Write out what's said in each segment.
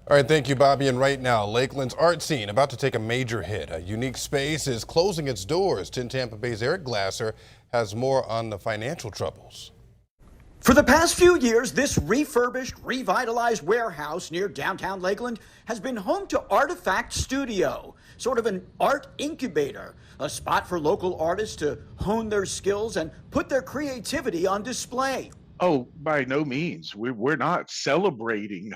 All right, thank you, Bobby. And right now, Lakeland's art scene about to take a major hit. A unique space is closing its doors. 10 Tampa Bay's Eric Glasser has more on the financial troubles. For the past few years, this refurbished, revitalized warehouse near downtown Lakeland has been home to Artifact Studio, sort of an art incubator, a spot for local artists to hone their skills and put their creativity on display. Oh, by no means. We're not celebrating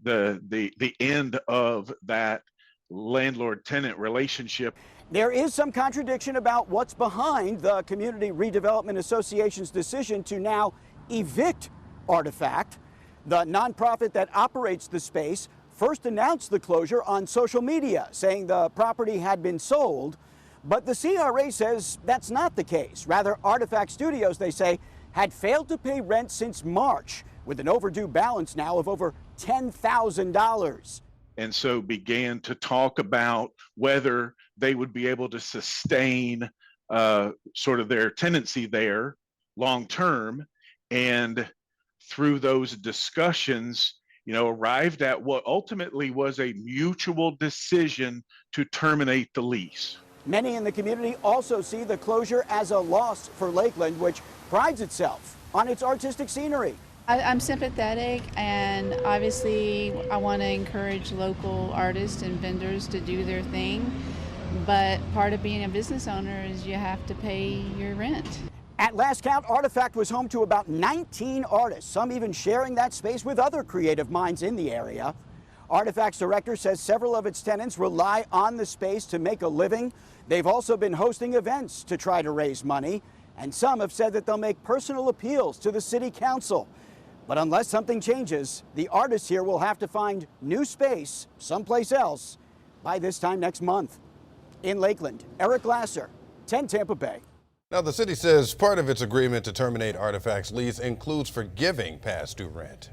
the end of that landlord-tenant relationship. There is some contradiction about what's behind the Community Redevelopment Association's decision to now evict Artifact. The nonprofit that operates the space first announced the closure on social media, saying the property had been sold. But the CRA says that's not the case. Rather, Artifact Studios, they say, had failed to pay rent since March, with an overdue balance now of over $10,000. And so began to talk about whether they would be able to sustain sort of their tenancy there long term. And through those discussions, arrived at what ultimately was a mutual decision to terminate the lease. Many in the community also see the closure as a loss for Lakeland, which prides itself on its artistic scenery. I'm sympathetic, and obviously I want to encourage local artists and vendors to do their thing, but part of being a business owner is you have to pay your rent. At last count, Artifact was home to about 19 artists, some even sharing that space with other creative minds in the area. Artifact's director says several of its tenants rely on the space to make a living. They've also been hosting events to try to raise money, and some have said that they'll make personal appeals to the city council. But unless something changes, the artists here will have to find new space someplace else by this time next month. In Lakeland, Eric Glasser, 10 Tampa Bay. Now, the city says part of its agreement to terminate Artifact's lease includes forgiving past due rent.